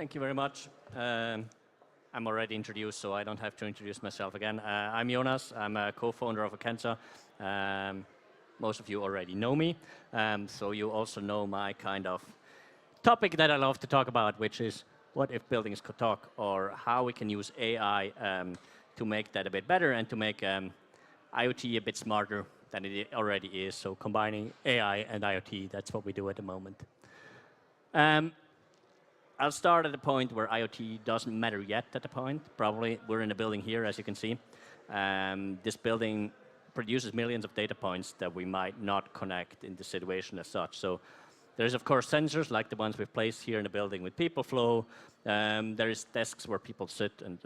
Thank you very much. I'm already introduced, so I don't have to introduce myself again. I'm Jonas. I'm a co-founder of Occupancy. Most of you already know me, so you also know my kind of topic that I love to talk about, which is what if buildings could talk, or how we can use AI to make that a bit better and to make IoT a bit smarter than it already is. So combining AI and IoT, that's what we do at the moment. I'll start at the point where IoT doesn't matter yet at the point. Probably we're in a building here, as you can see. This building produces millions of data points that we might not connect in the situation as such. So there's, of course, sensors like the ones we've placed here in the building with people flow. There is desks where people sit and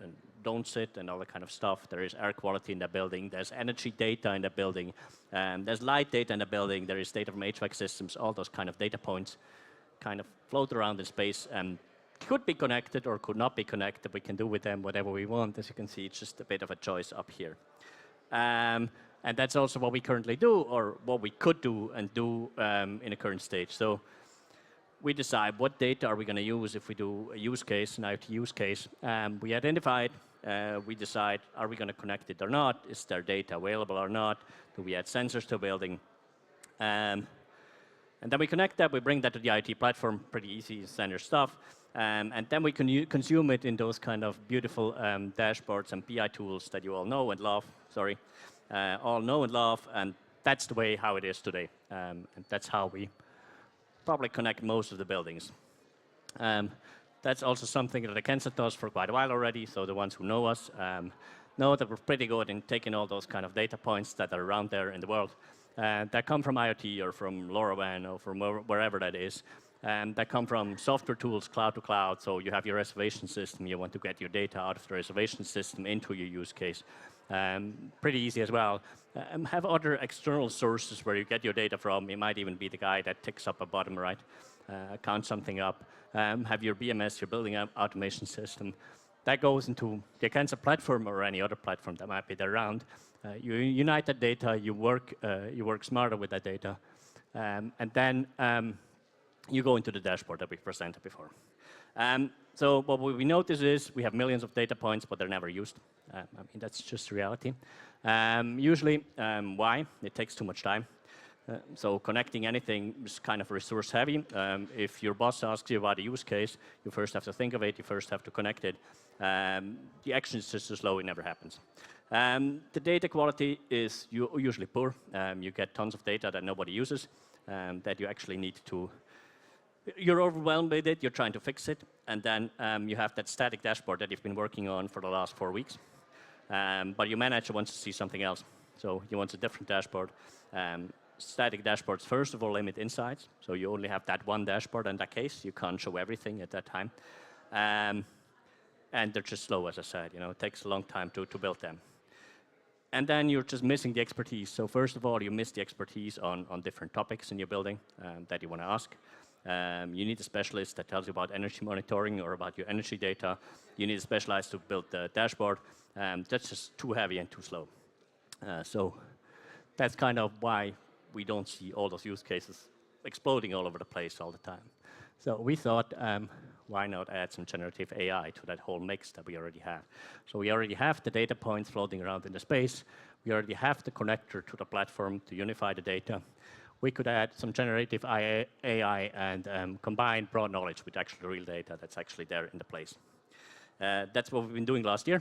don't sit and all that kind of stuff. There is air quality in the building. There's energy data in the building. There's light data in the building. There is data from HVAC systems. All those kind of data points kind of float around in space and could be connected or could not be connected. We can do with them whatever we want. As you can see, it's just a bit of a choice up here. And that's also what we currently do, or what we could do and do in a current stage. So we decide what data are we going to use if we do a use case, an IoT use case. We identify it. We decide, are we going to connect it or not? Is there data available or not? Do we add sensors to a building? And then we connect that, we bring that to the IoT platform, pretty easy standard stuff. And then we can consume it in those kind of beautiful dashboards and BI tools that you all know and love, all know and love. And that's the way how it is today. And that's how we probably connect most of the buildings. That's also something that Accenture does for quite a while already. So the ones who know us know that we're pretty good in taking all those kind of data points that are around there in the world. That come from IoT or from LoRaWAN or from wherever that is. That come from software tools, cloud to cloud. So you have your reservation system. You want to get your data out of the reservation system into your use case. Pretty easy as well. Have other external sources where you get your data from. It might even be the guy that ticks up a bottom right, count something up. Have your BMS, your building automation system. That goes into the Accenture platform or any other platform that might be there around. You unite that data, you work smarter with that data, and then you go into the dashboard that we presented before. So what we notice is we have millions of data points, but they're never used. I mean, that's just reality. Usually, why? It takes too much time. So connecting anything is kind of resource heavy. If your boss asks you about a use case, you first have to think of it, you first have to connect it. The action is just so slow, it never happens. The data quality is usually poor. You get tons of data that nobody uses, that you actually need to. You're overwhelmed with it, you're trying to fix it, and then you have that static dashboard that you've been working on for the last 4 weeks. But your manager wants to see something else. So he wants a different dashboard. Static dashboards, first of all, limit insights. So you only have that one dashboard in that case. You can't show everything at that time. And they're just slow, as I said. It takes a long time to build them. And then you're just missing the expertise. So first of all, you miss the expertise on different topics in your building that you want to ask. You need a specialist that tells you about energy monitoring or about your energy data. You need a specialist to build the dashboard. That's just too heavy and too slow. So that's kind of why we don't see all those use cases exploding all over the place all the time. So we thought, why not add some generative AI to that whole mix that we already have? So we already have the data points floating around in the space. We already have the connector to the platform to unify the data. We could add some generative AI and combine broad knowledge with actually real data that's actually there in the place. That's what we've been doing last year.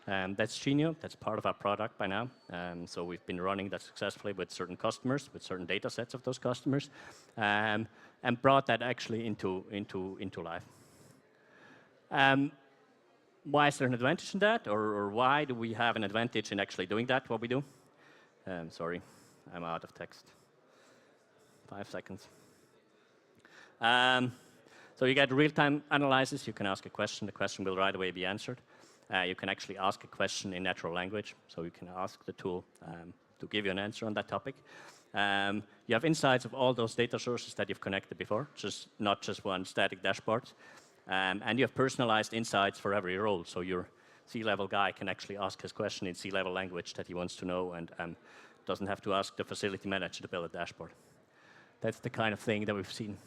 That's Genio. That's part of our product by now. So we've been running that successfully with certain customers, with certain data sets of those customers, and brought that actually into life. Why is there an advantage in that? Or why do we have an advantage in actually doing that, what we do? Sorry, I'm out of text. 5 seconds. So you get real-time analysis. You can ask a question. The question will right away be answered. You can actually ask a question in natural language. So you can ask the tool to give you an answer on that topic. You have insights of all those data sources that you've connected before, not just one static dashboard. And you have personalized insights for every role. So your C-level guy can actually ask his question in C-level language that he wants to know and doesn't have to ask the facility manager to build a dashboard. That's the kind of thing that we've seen.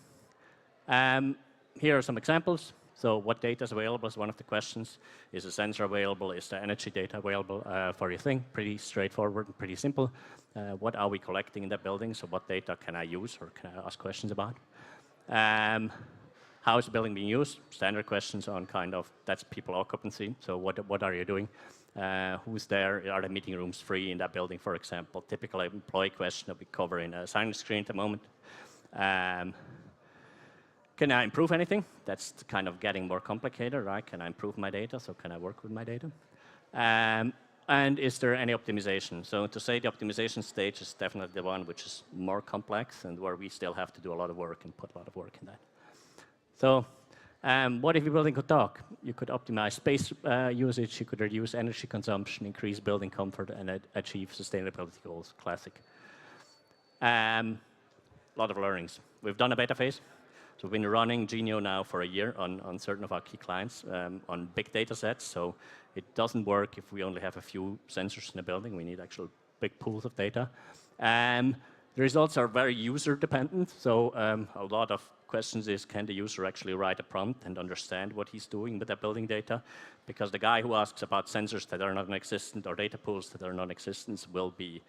Here are some examples. So what data is available is one of the questions. Is the sensor available? Is the energy data available for your thing? Pretty straightforward and pretty simple. What are we collecting in that building? So what data can I use or can I ask questions about? How is the building being used? Standard questions on kind of, that's people occupancy. So what are you doing? Who's there? Are the meeting rooms free in that building, for example? Typical employee question that we cover in a sign screen at the moment. Can I improve anything? That's kind of getting more complicated, right? Can I improve my data? So can I work with my data? And is there any optimization? So to say the optimization stage is definitely the one which is more complex and where we still have to do a lot of work and put a lot of work in that. So what if your building could talk? You could optimize space usage, you could reduce energy consumption, increase building comfort, and achieve sustainability goals. Classic. A lot of learnings. We've done a beta phase. So we've been running Genio now for a year on certain of our key clients on big data sets. So it doesn't work if we only have a few sensors in a building. We need actual big pools of data. The results are very user dependent. So a lot of questions is, can the user actually write a prompt and understand what he's doing with that building data? Because the guy who asks about sensors that are non-existent or data pools that are non-existent will be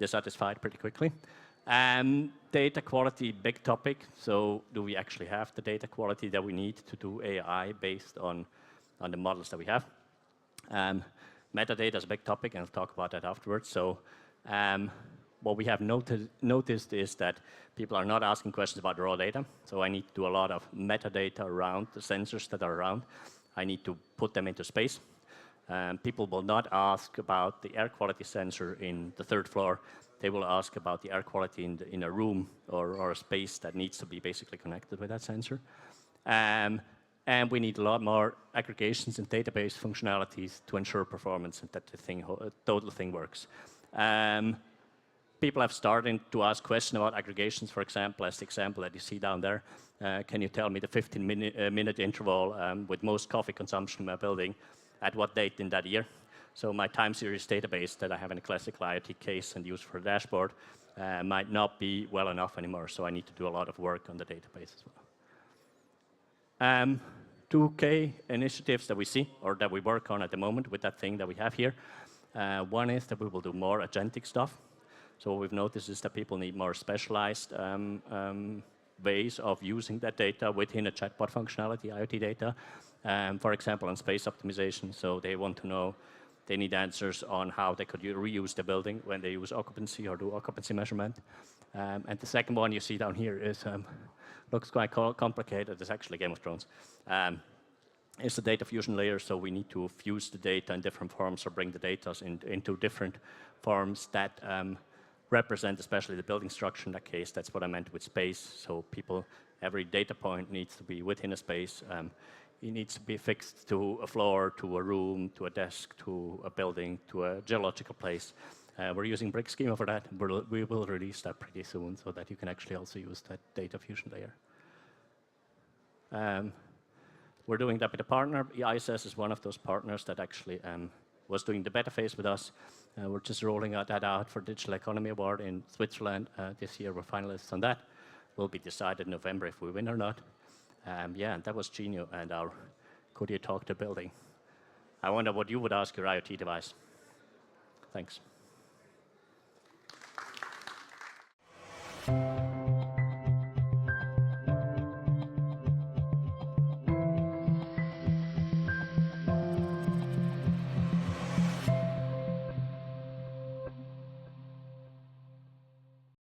dissatisfied pretty quickly. Data quality, big topic. So do we actually have the data quality that we need to do AI based on the models that we have? Metadata is a big topic, and I'll talk about that afterwards. So what we have noticed is that people are not asking questions about raw data. So I need to do a lot of metadata around the sensors that are around. I need to put them into space. People will not ask about the air quality sensor in the 3rd floor. They will ask about the air quality in a room or a space that needs to be basically connected with that sensor. And we need a lot more aggregations and database functionalities to ensure performance and that the total thing works. People have started to ask questions about aggregations, for example, as the example that you see down there. Can you tell me the 15-minute interval with most coffee consumption in my building at what date in that year? So my time series database that I have in a classical IoT case and use for a dashboard might not be well enough anymore. So I need to do a lot of work on the database as well. 2 initiatives that we see or that we work on at the moment with that thing that we have here. One is that we will do more agentic stuff. So what we've noticed is that people need more specialized ways of using that data within a chatbot functionality, IoT data. For example, on space optimization. So they want to know, they need answers on how they could reuse the building when they use occupancy or do occupancy measurement. And the second one you see down here is, looks quite complicated. It's actually Game of Thrones. It's the data fusion layer, so we need to fuse the data in different forms or bring the data into different forms that represent especially the building structure in that case. That's what I meant with space. So people, every data point needs to be within a space. It needs to be fixed to a floor, to a room, to a desk, to a building, to a geological place. We're using Brick Schema for that. We will release that pretty soon so that you can actually also use that data fusion layer. We're doing that with a partner. ISS is one of those partners that actually was doing the beta phase with us. We're just rolling that out for Digital Economy Award in Switzerland. This year we're finalists on that. Will be decided in November if we win or not. Yeah, and that was Genio and our Could You Talk to Building. I wonder what you would ask your IoT device. Thanks.